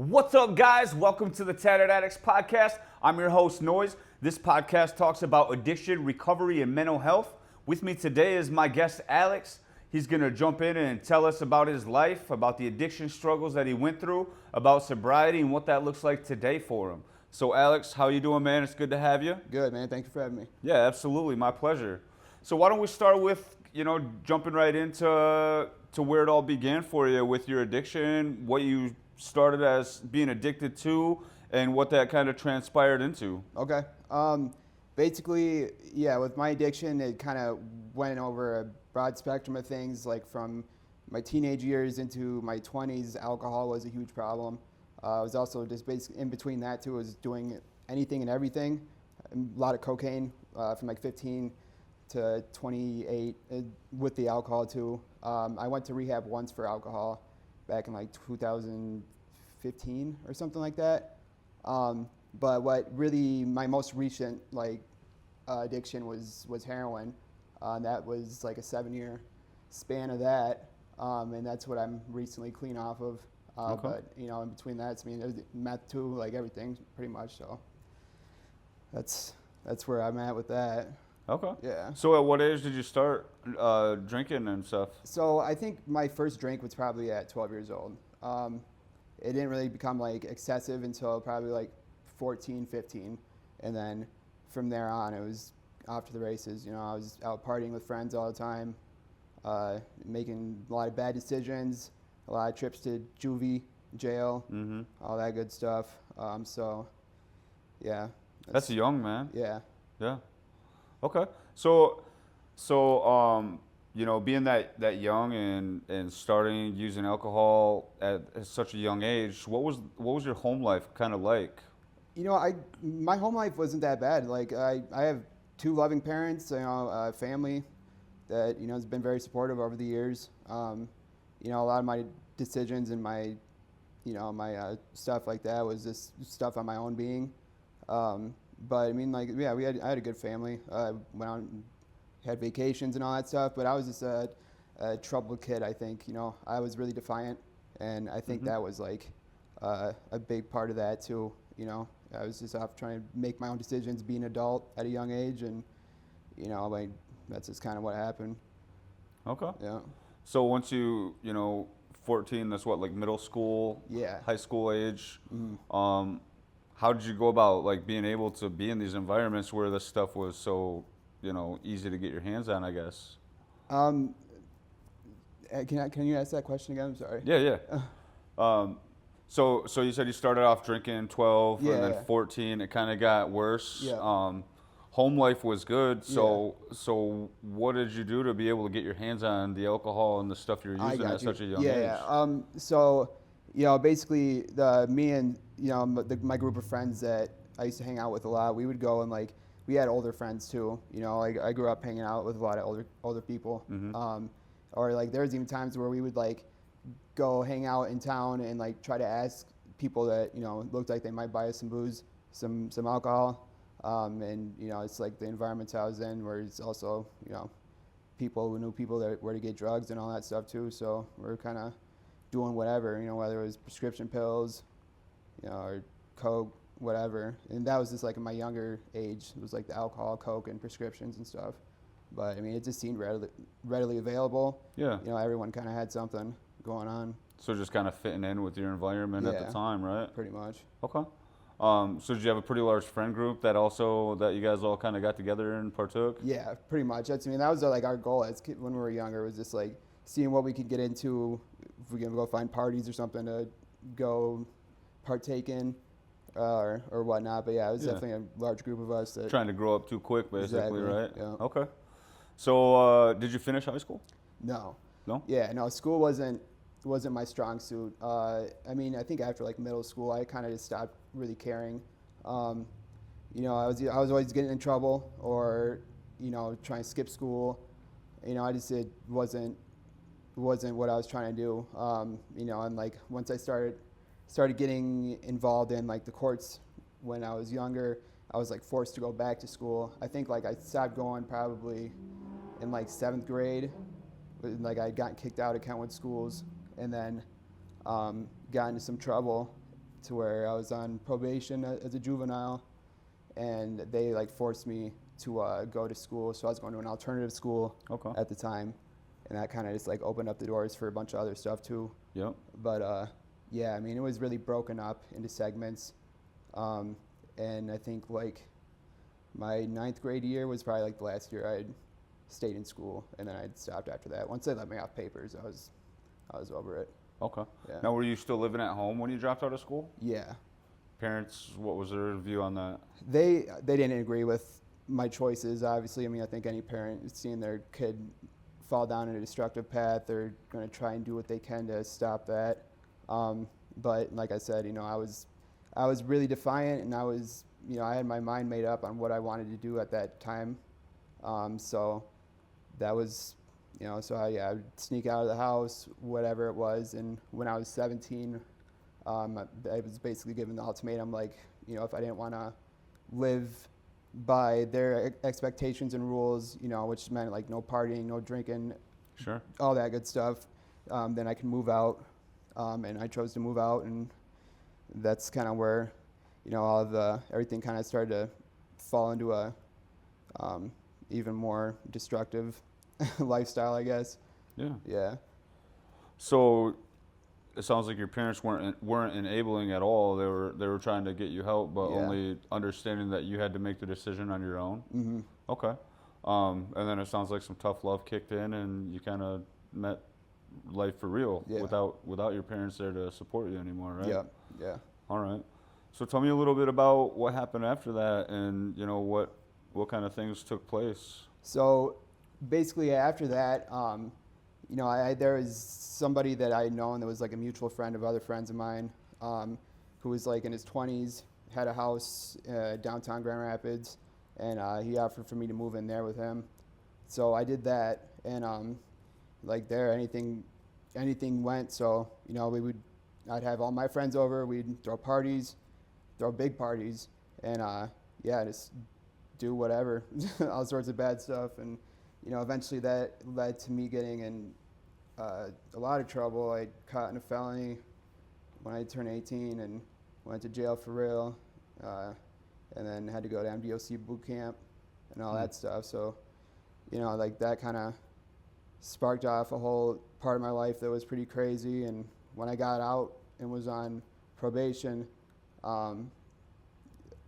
What's up, guys? Welcome to the Tatted Addicts Podcast. I'm your host, Noize. This podcast talks about addiction, recovery, and mental health. With me today is my guest, Alex. He's going to jump in and tell us about his life, about the addiction struggles that he went through, about sobriety, and what that looks like today for him. So, Alex, how you doing, man? It's good to have you. Good, man. Thank you for having me. Yeah, absolutely. My pleasure. So why don't we start with, jumping right into where it all began for you with your addiction, what you started as being addicted to, and what that kind of transpired into. Okay. Basically, yeah, with my addiction, it kind of went over a broad spectrum of things, like from my teenage years into my 20s. Alcohol was a huge problem. I was also just basically in between that too, was doing anything and everything. A lot of cocaine from like 15 to 28 with the alcohol too. I went to rehab once for alcohol back in like 2015 or something like that. But what really my most recent addiction was heroin. That was like a 7-year span of that, and that's what I'm recently clean off of. Okay. But in between that, there's meth too, like everything pretty much. So that's where I'm at with that. Okay. Yeah. So at what age did you start drinking and stuff? So I think my first drink was probably at 12 years old. It didn't really become like excessive until probably like 14, 15. And then from there on, it was off to the races. I was out partying with friends all the time, making a lot of bad decisions, a lot of trips to juvie, jail, all that good stuff. So, yeah. That's young, man. Yeah. Yeah. Okay. So being that young and starting using alcohol at such a young age, what was your home life kind of like? My home life wasn't that bad. Like I have 2 loving parents, a family that has been very supportive over the years. A lot of my decisions and my my stuff like that was just stuff on my own being. But I had a good family. Went out and had vacations and all that stuff. But I was just a troubled kid. I think I was really defiant, and I think that was like a big part of that too. I was just off trying to make my own decisions, be an adult at a young age, and that's just kind of what happened. Okay. Yeah. So once 14, that's what, like middle school, Yeah. high school age. How did you go about like being able to be in these environments where this stuff was so, easy to get your hands on, I guess? Can you ask that question again? I'm sorry. Yeah. So you said you started off drinking 12 Yeah, and then yeah. 14. It kind of got worse. Yeah. Home life was good. So what did you do to be able to get your hands on the alcohol and the stuff you're using at such a young age? Yeah. Basically, me and my group of friends that I used to hang out with a lot, we would go and we had older friends too. I grew up hanging out with a lot of older people. Or there was even times where we would go hang out in town and try to ask people that looked like they might buy us some booze, some alcohol. And it's like the environments I was in, where it's also people who knew people that were to get drugs and all that stuff too. So we're kind of doing whatever, whether it was prescription pills, or coke, whatever. And that was just in my younger age. It was the alcohol, coke, and prescriptions and stuff. But it just seemed readily available. Yeah. Everyone kind of had something going on. So just kind of fitting in with your environment at the time, right? Pretty much. Okay. So did you have a pretty large friend group that you guys all kind of got together and partook? Yeah, pretty much. That was our goal when we were younger, was just seeing what we could get into, if we can go find parties or something to go partake in, or whatnot. But yeah, it was definitely a large group of us. Trying to grow up too quick, basically, Exactly, right? yeah. Okay. So did you finish high school? No. No? Yeah, no. School wasn't my strong suit. I think after middle school, I kind of just stopped really caring. I was always getting in trouble, or trying to skip school. It wasn't what I was trying to do. And once I started getting involved in the courts when I was younger, I was forced to go back to school. I think I stopped going probably in 7th grade. I'd gotten kicked out of Kentwood schools, and then got into some trouble to where I was on probation as a juvenile, and they like forced me to go to school. So I was going to an alternative school at the time, and that kind of just like opened up the doors for a bunch of other stuff too. Yep. But yeah, I mean, it was really broken up into segments, and I think like my 9th grade year was probably like the last year I'd stayed in school, and then I'd stopped after that. Once they let me off papers, I was over it. Okay. Yeah. Now, were you still living at home when you dropped out of school? Yeah. Parents, what was their view on that? They didn't agree with my choices, obviously. I mean, I think any parent seeing their kid fall down a destructive path, they're going to try and do what they can to stop that. But like I said, you know, I was really defiant, and I had my mind made up on what I wanted to do at that time. So that was, you know, so I would sneak out of the house, whatever it was. And when I was 17, I was basically given the ultimatum, like, you know, if I didn't want to live by their expectations and rules, you know, which meant like no partying, no drinking, Sure. all that good stuff, then I can move out. And I chose to move out, and that's kind of where, you know, everything kind of started to fall into a even more destructive lifestyle, I guess. Yeah. Yeah. So it sounds like your parents weren't enabling at all. They were trying to get you help, but Yeah. only understanding that you had to make the decision on your own. Mm-hmm. Okay. And then it sounds like some tough love kicked in, and you kind of met life for real without your parents there to support you anymore, right? Yeah. Yeah. All right. So tell me a little bit about what happened after that, and you know what kind of things took place. So basically after that, you know, there was somebody that I had known that was like a mutual friend of other friends of mine, who was like in his 20s, had a house downtown Grand Rapids, and he offered for me to move in there with him. So I did that, and like there, anything went. So, you know, I'd have all my friends over, we'd throw parties, throw big parties, and just do whatever, all sorts of bad stuff. And, you know, eventually that led to me getting in a lot of trouble. I caught in a felony when I turned 18 and went to jail for real, and then had to go to MDOC boot camp and all that stuff. So, you know, like that kind of sparked off a whole part of my life that was pretty crazy. And when I got out and was on probation,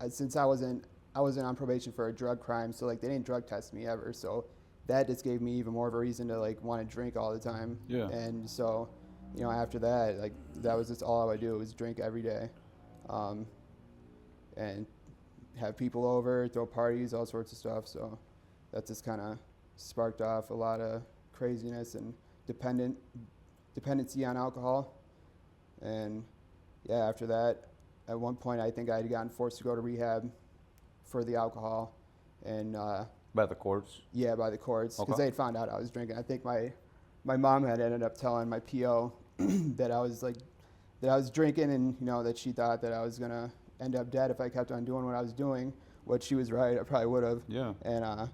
since I wasn't on probation for a drug crime, so like they didn't drug test me ever, so that just gave me even more of a reason to like want to drink all the time. Yeah. And so, you know, after that, like that was just all I would do, was drink every day, and have people over, throw parties, all sorts of stuff. So that just kind of sparked off a lot of craziness and dependency on alcohol. And yeah, after that, at one point I think I had gotten forced to go to rehab for the alcohol, and By the courts? yeah, by the courts, because Okay. they had found out I was drinking. I think my mom had ended up telling my PO that I was drinking, and you know that she thought that I was gonna end up dead if I kept on doing what I was doing. Which she was right, I probably would have. Yeah. And I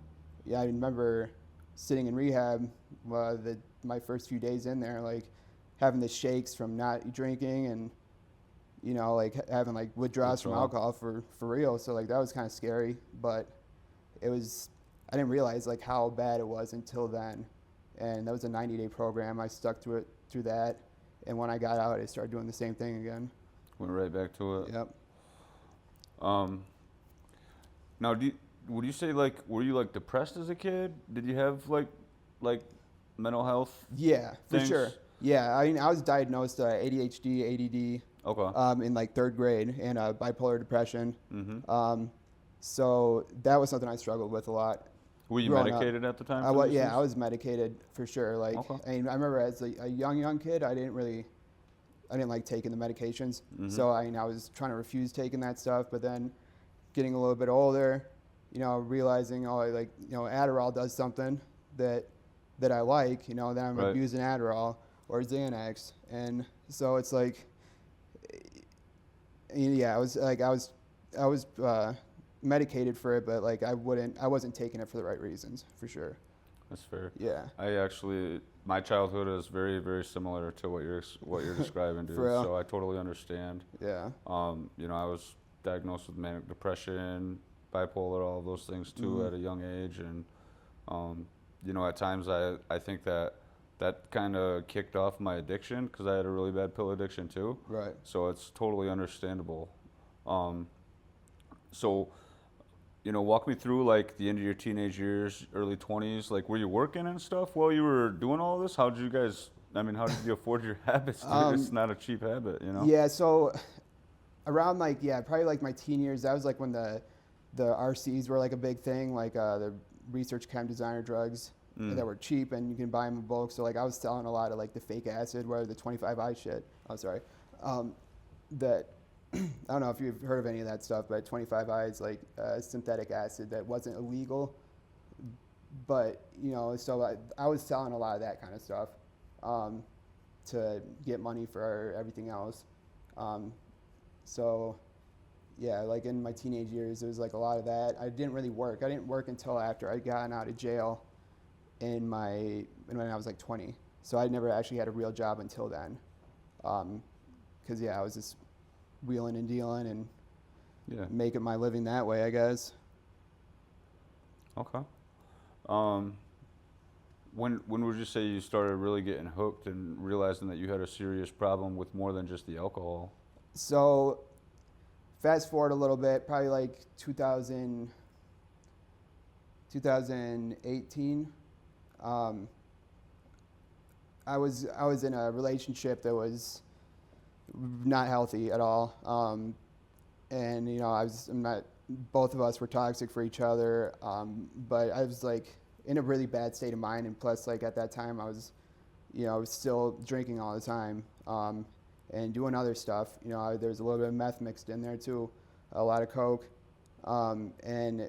remember sitting in rehab my first few days in there, like having the shakes from not drinking, and you know, like having like withdrawals from alcohol for real. So like that was kind of scary, but I didn't realize like how bad it was until then. And that was a 90-day program. I stuck through that, and when I got out, I started doing the same thing again. Went right back to it. Yep. Now, would you say like, were you like depressed as a kid? Did you have like mental health? Yeah, for things? sure. Yeah, I mean, I was diagnosed ADHD, ADD, Okay. in like 3rd grade, and bipolar depression. Mm-hmm. So that was something I struggled with a lot. Were you growing medicated at the time? I for these yeah, things? I was medicated for sure. Like, Okay. I mean, I remember as a young kid, I didn't like taking the medications. Mm-hmm. So I was trying to refuse taking that stuff, but then getting a little bit older, you know, realizing, like, you know, Adderall does something that I like, you know, then I'm Right. abusing Adderall or Xanax. And so it's like, yeah, I was medicated for it, but like I wasn't taking it for the right reasons, for sure. That's fair. Yeah. My childhood is very, very similar to what you're describing, dude. For real? So I totally understand. Yeah. I was diagnosed with manic depression, bipolar, all of those things too at a young age, and at times I think that kind of kicked off my addiction because I had a really bad pill addiction too. Right. So it's totally understandable. Walk me through like the end of your teenage years, early 20s. Like, were you working and stuff while you were doing all this? How did you afford your habits, dude? It's not a cheap habit, you know? Yeah, so around probably like my teen years, that was like when the RCs were like a big thing, like the research chem designer drugs that were cheap and you can buy them in bulk. So like I was selling a lot of like the fake acid, where the 25I shit. Oh, sorry. That I don't know if you've heard of any of that stuff, but 25I is like synthetic acid that wasn't illegal. But, so I was selling a lot of that kind of stuff to get money for everything else. So, yeah, like in my teenage years, there was like a lot of that. I didn't really work. I didn't work until after I'd gotten out of jail when I was like 20. So I never actually had a real job until then. Because, I was just wheeling and dealing and making my living that way, I guess. Okay. When would you say you started really getting hooked and realizing that you had a serious problem with more than just the alcohol? So fast forward a little bit, probably like 2018. I was in a relationship that was not healthy at all, and both of us were toxic for each other, but I was like in a really bad state of mind, and plus like at that time I was still drinking all the time and doing other stuff. There was a little bit of meth mixed in there too, a lot of coke, and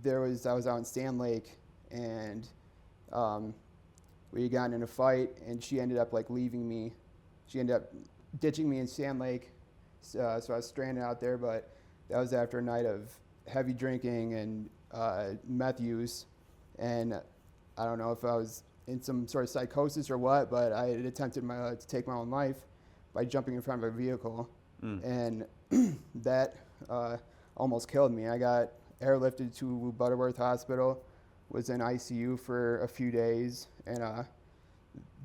I was out in Sand Lake, and we got in a fight, and she ended up like leaving me. She ended up ditching me in Sand Lake, so I was stranded out there. But that was after a night of heavy drinking and meth use, and I don't know if I was in some sort of psychosis or what, but I had attempted to take my own life by jumping in front of a vehicle, and that almost killed me. I got airlifted to Butterworth Hospital, was in ICU for a few days, and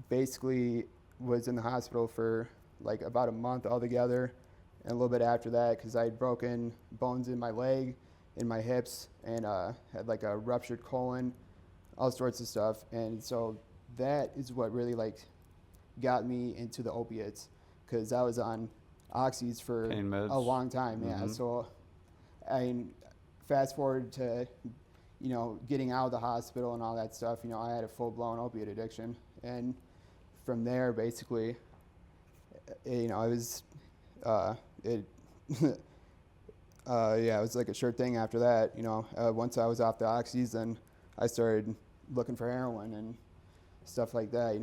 basically was in the hospital for like about a month altogether, and a little bit after that because I had broken bones in my leg, in my hips, and had like a ruptured colon, all sorts of stuff. And so that is what really like got me into the opiates, because I was on oxys for a long time. Yeah. So fast forward to getting out of the hospital and all that stuff, I had a full-blown opiate addiction. And from there, basically, it was, it was like a sure thing after that. Once I was off the oxys, then I started looking for heroin and stuff like that.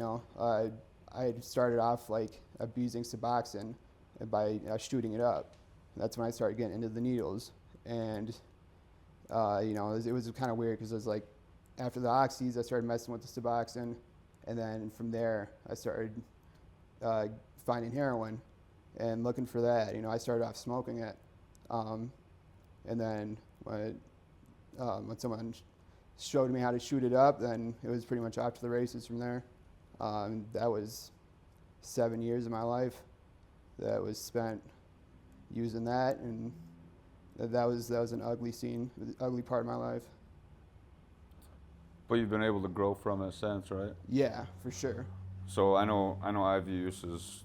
I had started off like abusing Suboxone by shooting it up. That's when I started getting into the needles. And it was kind of weird because it was like after the oxys, I started messing with the Suboxone, and then from there I started finding heroin and looking for that. I started off smoking it, and then when someone showed me how to shoot it up, then it was pretty much off to the races from there. That was 7 years of my life that was spent using that, and that was an ugly part of my life. But you've been able to grow from it since, right? Yeah, for sure. So I know IV use is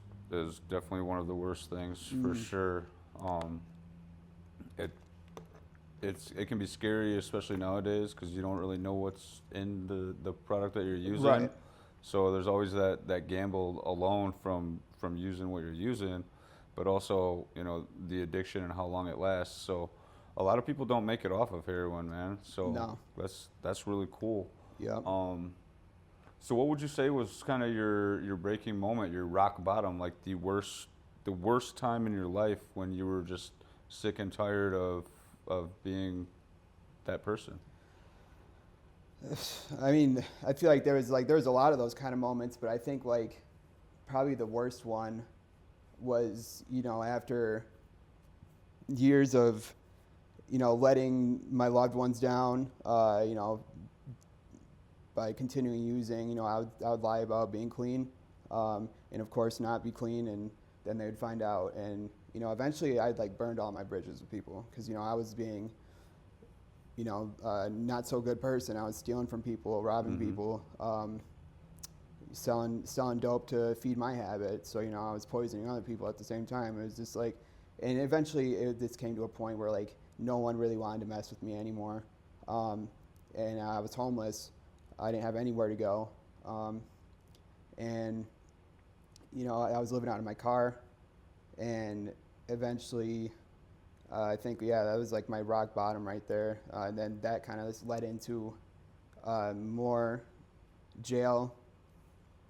definitely one of the worst things for sure. It can be scary, especially nowadays, because you don't really know what's in the product that you're using. Right. So there's always that gamble alone from using what you're using, but also the addiction and how long it lasts. So a lot of people don't make it off of heroin, man. So no. That's really cool. Yeah. So what would you say was kind of your breaking moment, your rock bottom, like the worst time in your life when you were just sick and tired of being that person? I mean, I feel like there was a lot of those kind of moments, but I think like probably the worst one was, after years of, letting my loved ones down, by continuing using, I would lie about being clean, and of course not be clean, and then they would find out, and eventually I'd like burned all my bridges with people because I was being not so good person. I was stealing from people, robbing people, selling dope to feed my habit. So I was poisoning other people at the same time. It was just like, and eventually this came to a point where like no one really wanted to mess with me anymore, and I was homeless. I didn't have anywhere to go, and I was living out of my car, and eventually. I think, that was like my rock bottom right there. And then that kind of led into more jail.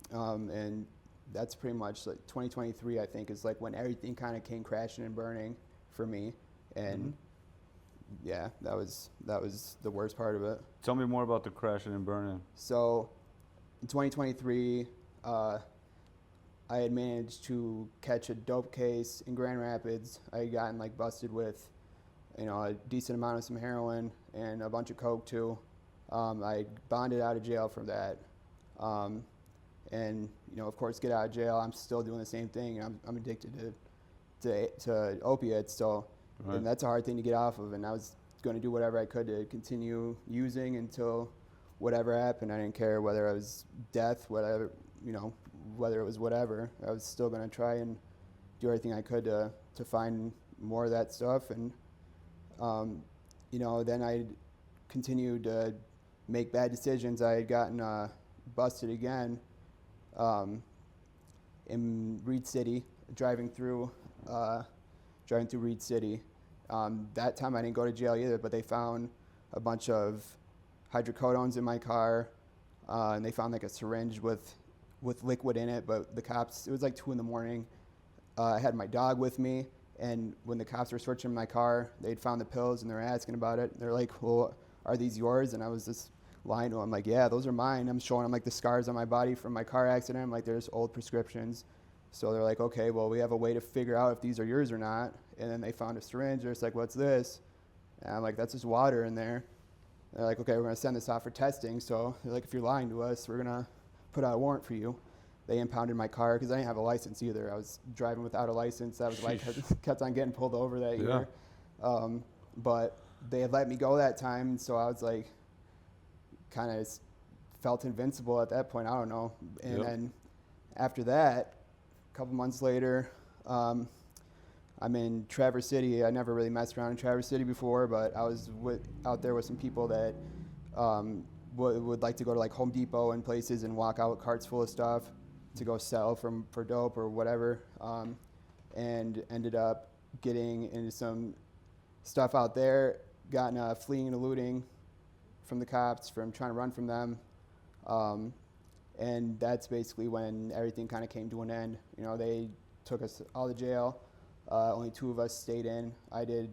And that's pretty much like 2023, I think, is like when everything kind of came crashing and burning for me. And that was the worst part of it. Tell me more about the crashing and burning. So in 2023, I had managed to catch a dope case in Grand Rapids. I had gotten like busted with, a decent amount of some heroin and a bunch of coke too. I bonded out of jail from that, and of course, get out of jail. I'm still doing the same thing. I'm addicted to opiates, so and that's a hard thing to get off of. And I was going to do whatever I could to continue using until whatever happened. I didn't care whether it was death, whether it was whatever. I was still going to try and do everything I could to find more of that stuff. And, then I continued to make bad decisions. I had gotten busted again in Reed City, driving through Reed City. That time I didn't go to jail either, but they found a bunch of hydrocodones in my car, and they found like a syringe with liquid in it, but the cops, it was like 2 a.m. I had my dog with me, and when the cops were searching my car, they'd found the pills, and they were asking about it. They're like, well, are these yours? And I was just lying to them, like, yeah, those are mine. I'm showing them like the scars on my body from my car accident. I'm like, there's old prescriptions. So they're like, okay, well, we have a way to figure out if these are yours or not. And then they found a syringe. They're just like, what's this? And I'm like, that's just water in there. They're like, okay, we're going to send this off for testing. So they're like, if you're lying to us, we're going to put out a warrant for you. They impounded my car because I didn't have a license either. I was driving without a license. That was like kept on getting pulled over that year. But they had let me go that time, so I was like, kind of felt invincible at that point. I don't know. And then after that, a couple months later, I'm in Traverse City. I never really messed around in Traverse City before, but I was out there with some people that would like to go to like Home Depot and places and walk out with carts full of stuff to go sell for dope or whatever, and ended up getting into some stuff out there, gotten fleeing and eluding from the cops, from trying to run from them, and that's basically when everything kind of came to an end. They took us all to jail. Only 2 of us stayed in. I did,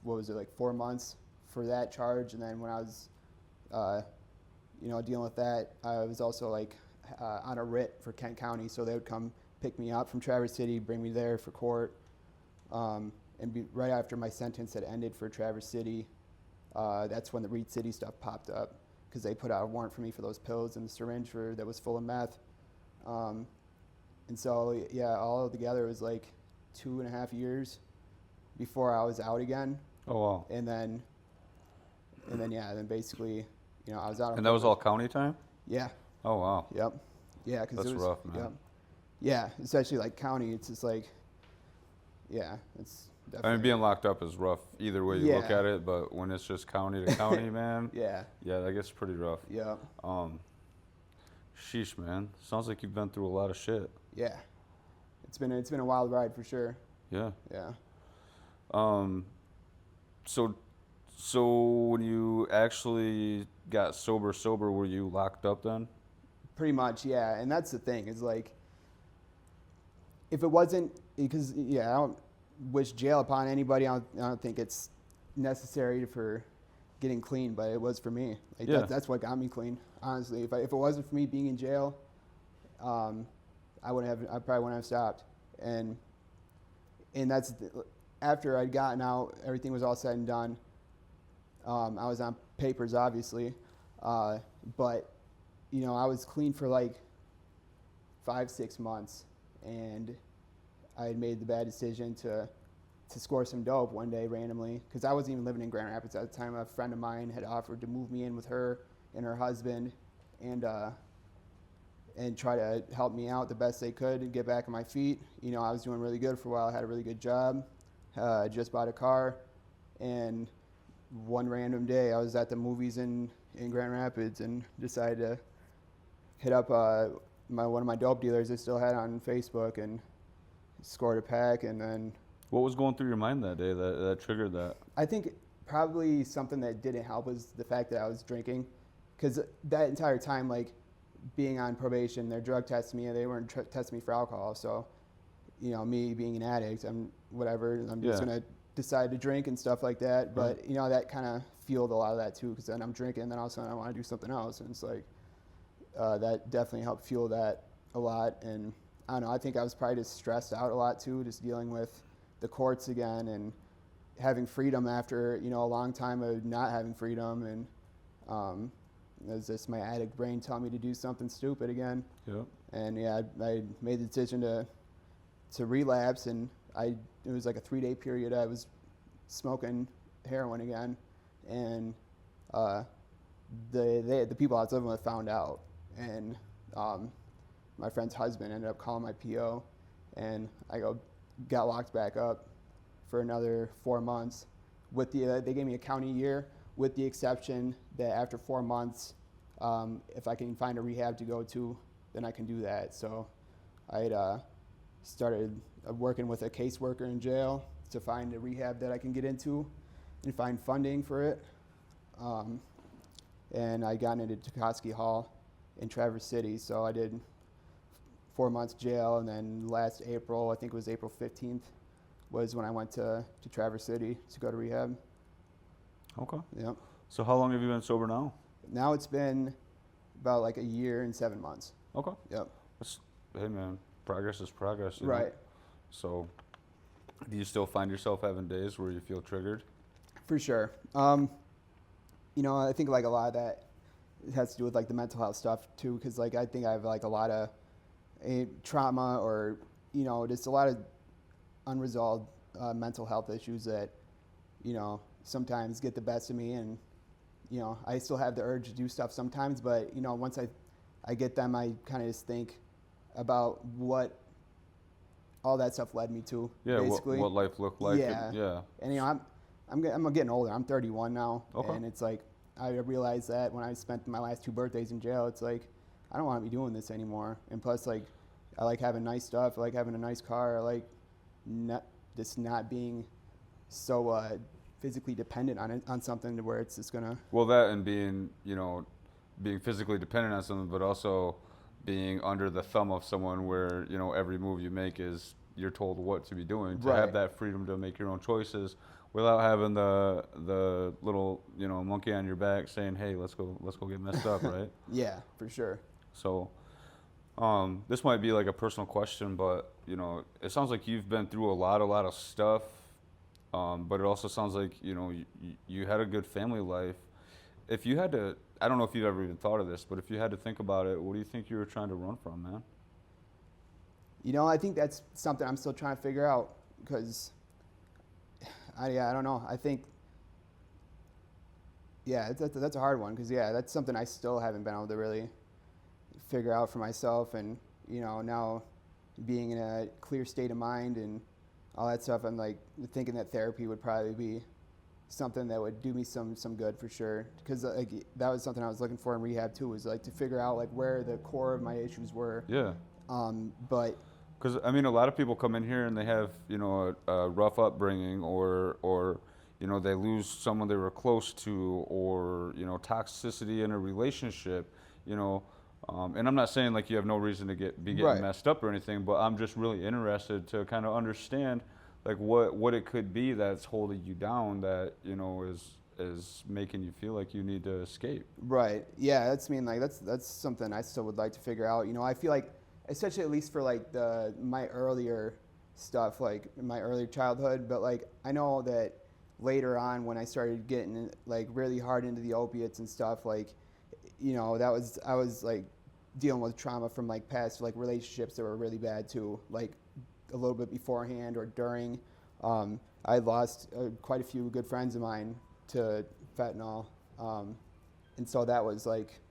4 months for that charge, and then when I was dealing with that, I was also like on a writ for Kent County, so they would come pick me up from Traverse City, bring me there for court, and right after my sentence had ended for Traverse City, that's when the Reed City stuff popped up, because they put out a warrant for me for those pills and the syringe that was full of meth, and so all together it was like 2.5 years before I was out again. Oh wow! And then basically, I was out. And that was all county time? Yeah. Oh wow. Yep. Yeah, because that's rough, man. Yep. Yeah, especially like county. It's just like, it's definitely. I mean, being locked up is rough either way you look at it, but when it's just county to county, man. Yeah, that gets pretty rough. Yeah. Sheesh, man. Sounds like you've been through a lot of shit. Yeah. It's been a wild ride for sure. Yeah. Yeah. So when you actually got sober, were you locked up then? Pretty much, yeah. And that's the thing, is like, if it wasn't, because, I don't wish jail upon anybody. I don't think it's necessary for getting clean, but it was for me. Like Yeah. that's what got me clean. Honestly, if it wasn't for me being in jail, I probably wouldn't have stopped. And that's after I'd gotten out, everything was all said and done. I was on papers, obviously, but you know, I was clean for like 5-6 months, and I had made the bad decision to score some dope one day randomly, because I wasn't even living in Grand Rapids at the time. A friend of mine had offered to move me in with her and her husband, and try to help me out the best they could and get back on my feet. You know, I was doing really good for a while. I had a really good job. Just bought a car, and one random day I was at the movies in Grand Rapids and decided to hit up one of my dope dealers I still had on Facebook and scored a pack. And then What was going through your mind that day that triggered that? I think probably something that didn't help was the fact that I was drinking, because that entire time, like being on probation, they're drug testing me, and they weren't testing me for alcohol. So, you know, me being an addict, I'm just gonna decide to drink and stuff like that. But you know, that kind of fueled a lot of that too, because then I'm drinking, and then all of a sudden I want to do something else, and it's like that definitely helped fuel that a lot. And I don't know, I think I was probably just stressed out a lot too, just dealing with the courts again and having freedom after, you know, a long time of not having freedom. And it was just my addict brain telling me to do something stupid again. Yeah. And yeah, I made the decision to relapse, and it was like a 3-day period. I was smoking heroin again, and the people I was living with found out, and my friend's husband ended up calling my PO, and I got locked back up for another 4 months. They gave me a county year, with the exception that after 4 months, if I can find a rehab to go to, then I can do that. So I started working with a caseworker in jail to find a rehab that I can get into and find funding for it. And I got into Tukoski Hall in Traverse City. So I did 4 months jail, and then last April, I think it was April 15th, was when I went to Traverse City to go to rehab. Okay. Yep. So how long have you been sober now? Now it's been about like a year and 7 months. Okay. Yep. Hey man, progress is progress. You know? Right. So, do you still find yourself having days where you feel triggered? For sure. You know, I think like a lot of that has to do with like the mental health stuff too, because like I think I have like a lot of trauma, or you know, just a lot of unresolved mental health issues that, you know, sometimes get the best of me. And you know, I still have the urge to do stuff sometimes, but you know, once I get them, I kind of just think about what all that stuff led me to. Yeah, basically. What life looked like. Yeah. Yeah. And you know, I'm getting older. I'm 31 now, Okay. and it's like I realized that when I spent my last 2 birthdays in jail, it's like I don't want to be doing this anymore. And plus, like I like having nice stuff. I like having a nice car. I like not being so physically dependent on something to where it's just gonna. Well, that and being physically dependent on something, but also being under the thumb of someone where, you know, every move you make is you're told what to be doing. To have that freedom to make your own choices without having the little, you know, monkey on your back saying, "Hey, let's go get messed up," right? Yeah, for sure. So, this might be like a personal question, but you know, it sounds like you've been through a lot of stuff. But it also sounds like, you know, you had a good family life. If you had to, I don't know if you've ever even thought of this, but if you had to think about it, what do you think you were trying to run from, man? You know, I think that's something I'm still trying to figure out, because I don't know. I think, yeah, that's a hard one, because yeah, that's something I still haven't been able to really figure out for myself. And you know, now being in a clear state of mind and all that stuff, I'm like thinking that therapy would probably be something that would do me some good for sure, because like that was something I was looking for in rehab too, was like to figure out like where the core of my issues were. Yeah. But because I mean, a lot of people come in here and they have, you know, a rough upbringing, or you know, they lose someone they were close to, or you know, toxicity in a relationship, you know. And I'm not saying like you have no reason to be getting messed up or anything, but I'm just really interested to kind of understand like what it could be that's holding you down, that, you know, is making you feel like you need to escape. Right. Yeah, that's something I still would like to figure out. I feel like, especially at least for like my earlier stuff, like in my earlier childhood, but like I know that later on when I started getting like really hard into the opiates and stuff, like I was like dealing with trauma from like past like relationships that were really bad too, like a little bit beforehand or during. I lost quite a few good friends of mine to fentanyl, and so that was like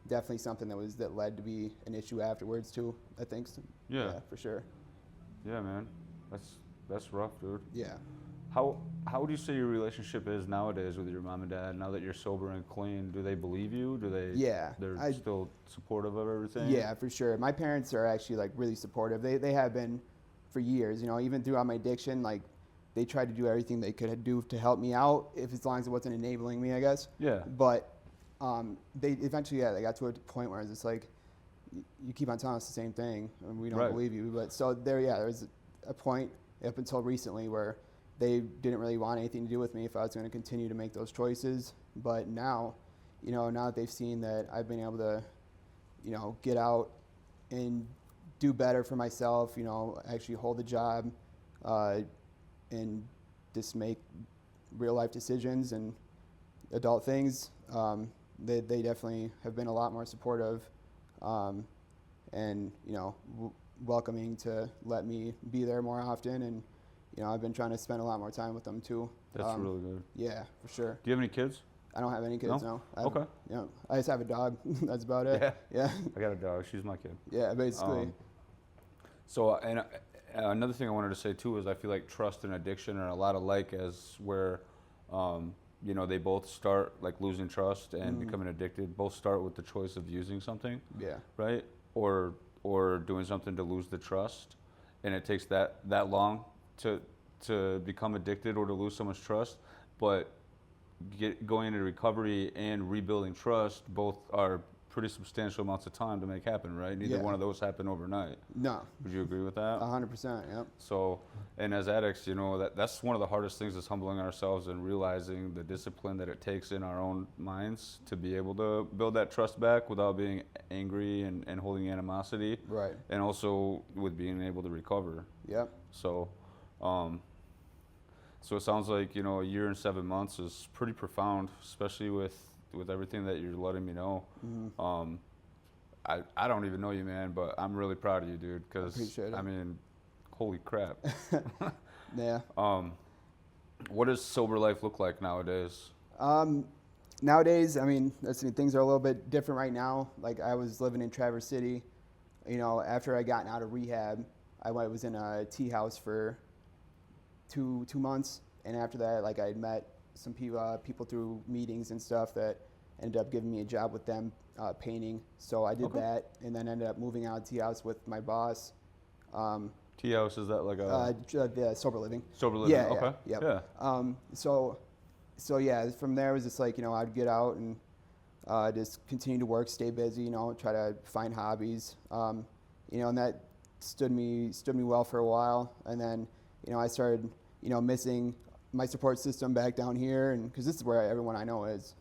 definitely something that led to be an issue afterwards too. I think. So, Yeah, for sure. Yeah, man, that's rough, dude. Yeah. How would you say your relationship is nowadays with your mom and dad? Now that you're sober and clean, do they believe you? Do they? Yeah. They're still supportive of everything. Yeah, for sure. My parents are actually like really supportive. They have been for years. Even throughout my addiction, like they tried to do everything they could do to help me out, as long as it wasn't enabling me, I guess. Yeah. But they eventually, they got to a point where it's just like, you keep on telling us the same thing, and we don't believe you. But so there was a point up until recently where they didn't really want anything to do with me if I was going to continue to make those choices. But now, now that they've seen that I've been able to, get out and do better for myself, actually hold a job, and just make real life decisions and adult things, they definitely have been a lot more supportive, and welcoming to let me be there more often. And I've been trying to spend a lot more time with them too. That's really good. Yeah, for sure. Do you have any kids? I don't have any kids, no. Okay. I just have a dog. That's about it. Yeah. I got a dog. She's my kid. Yeah, basically. And another thing I wanted to say too is I feel like trust and addiction are a lot alike, as where, they both start like losing trust and becoming addicted. Both start with the choice of using something. Yeah. Right. Or doing something to lose the trust, and it takes that long to become addicted or to lose someone's trust. But going into recovery and rebuilding trust both are pretty substantial amounts of time to make happen, right? Neither one of those happen overnight. No. Would you agree with that? 100%, yep. So, and as addicts, that's one of the hardest things, is humbling ourselves and realizing the discipline that it takes in our own minds to be able to build that trust back without being angry and holding animosity. Right. And also with being able to recover. Yep. So, so it sounds like, a year and 7 months is pretty profound, especially with everything that you're letting me know. Mm-hmm. I don't even know you, man, but I'm really proud of you, dude, because, I mean, holy crap. Yeah. What does sober life look like nowadays? Nowadays, I mean, things are a little bit different right now. Like, I was living in Traverse City. After I gotten out of rehab, I was in a tea house for two months, and after that, like, I had met some people through meetings and stuff that ended up giving me a job with them painting. So I did that, and then ended up moving out of tea house with my boss. Tea house, is that like the sober living? Sober living. Yeah. Okay. Yeah. So yeah, from there it was just like, I'd get out and just continue to work, stay busy, try to find hobbies, and that stood me well for a while. And then, I started, missing my support system back down here, and because this is where everyone I know is.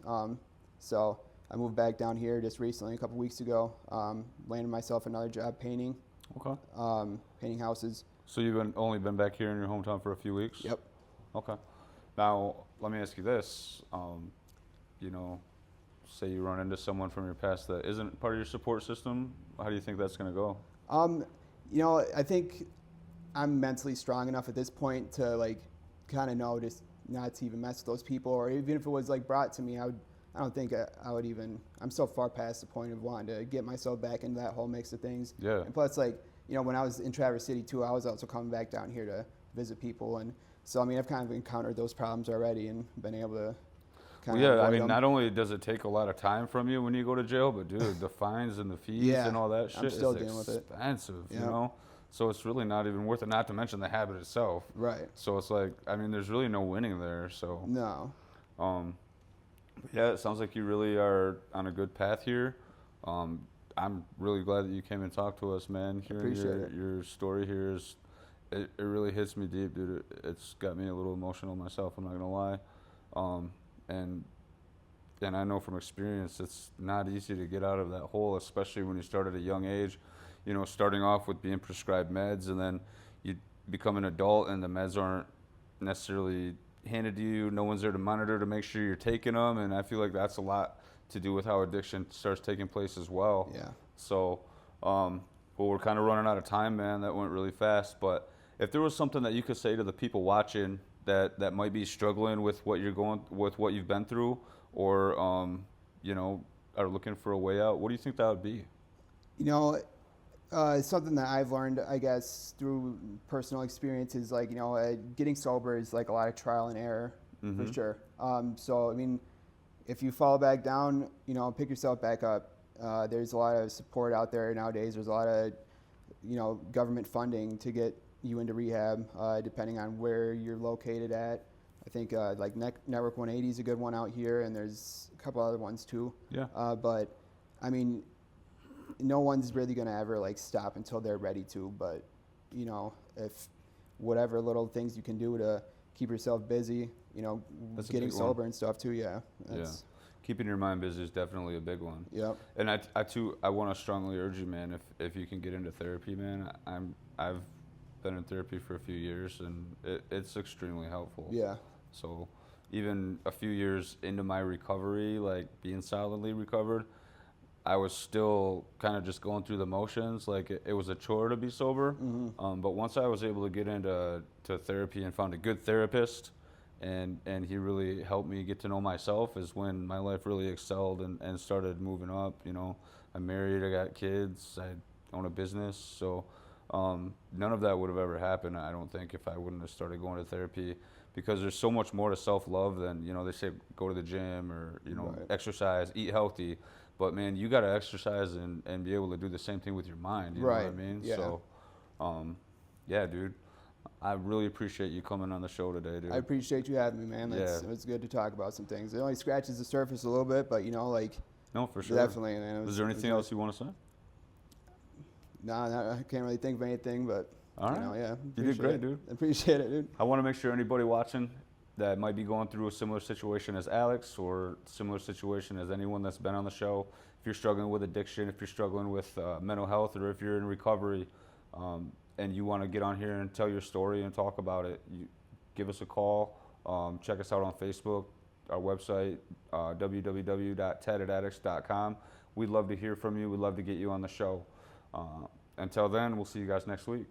So I moved back down here just recently, a couple weeks ago. Landed myself another job painting. Okay. Painting houses. So you've only been back here in your hometown for a few weeks? Yep. Okay. Now let me ask you this. Say you run into someone from your past that isn't part of your support system. How do you think that's going to go? I think I'm mentally strong enough at this point to like kind of know just not to even mess with those people, or even if it was like brought to me, I don't think I would even. I'm so far past the point of wanting to get myself back into that whole mix of things. Yeah. And plus, like, when I was in Traverse City too, I was also coming back down here to visit people, and so I mean, I've kind of encountered those problems already and been able to. Not only does it take a lot of time from you when you go to jail, but dude, the fines and the fees and all that shit is expensive, you know? So it's really not even worth it, not to mention the habit itself. Right. So it's like, I mean, there's really no winning there, so. No. Yeah, it sounds like you really are on a good path here. I'm really glad that you came and talked to us, man. Hearing your story here it really hits me deep, dude. It's got me a little emotional myself, I'm not gonna lie. and I know from experience it's not easy to get out of that hole, especially when you start at a young age. You know, starting off with being prescribed meds, and then you become an adult and the meds aren't necessarily handed to you. No one's there to monitor to make sure you're taking them, and I feel like that's a lot to do with how addiction starts taking place as well. Yeah. So, well, we're kind of running out of time, man. That went really fast. But if there was something that you could say to the people watching that might be struggling with what you've been through, or you know, are looking for a way out, what do you think that would be? You know, something that I've learned, I guess, through personal experiences, like, you know, getting sober is like a lot of trial and error, for sure. So, I mean, if you fall back down, you know, pick yourself back up. There's a lot of support out there nowadays. There's a lot of, you know, government funding to get you into rehab, depending on where you're located at. I think like Network 180 is a good one out here, and there's a couple other ones too. Yeah. But, I mean, no one's really going to ever like stop until they're ready to, but you know, if whatever little things you can do to keep yourself busy, you know, That's getting sober and stuff too. Yeah. Keeping your mind busy is definitely a big one. Yep. And I want to strongly urge you, man, if you can get into therapy, man. I've been in therapy for a few years, and it's extremely helpful. Yeah. So even a few years into my recovery, like being solidly recovered, I was still kind of just going through the motions. Like it was a chore to be sober. But once I was able to get into therapy and found a good therapist, and he really helped me get to know myself, is when my life really excelled and started moving up. You know, I'm married, I got kids, I own a business. So none of that would have ever happened, I don't think, if I wouldn't have started going to therapy, because there's so much more to self-love than, you know, they say go to the gym or, you know, exercise, eat healthy. But man, you got to exercise and be able to do the same thing with your mind. You know what I mean? Yeah. So, yeah, dude, I really appreciate you coming on the show today, dude. I appreciate you having me, man. It's good to talk about some things. It only scratches the surface a little bit, but you know, like. No, for sure. Definitely, man. Is there anything else you want to say? Nah, I can't really think of anything, but. All right. You know, yeah. You did great, dude. I appreciate it, dude. I want to make sure anybody watching that might be going through a similar situation as Alex, or similar situation as anyone that's been on the show, if you're struggling with addiction, if you're struggling with mental health, or if you're in recovery, and you want to get on here and tell your story and talk about it, you give us a call. Check us out on Facebook, our website, www.tattedaddicts.com. We'd love to hear from you. We'd love to get you on the show. Until then, we'll see you guys next week.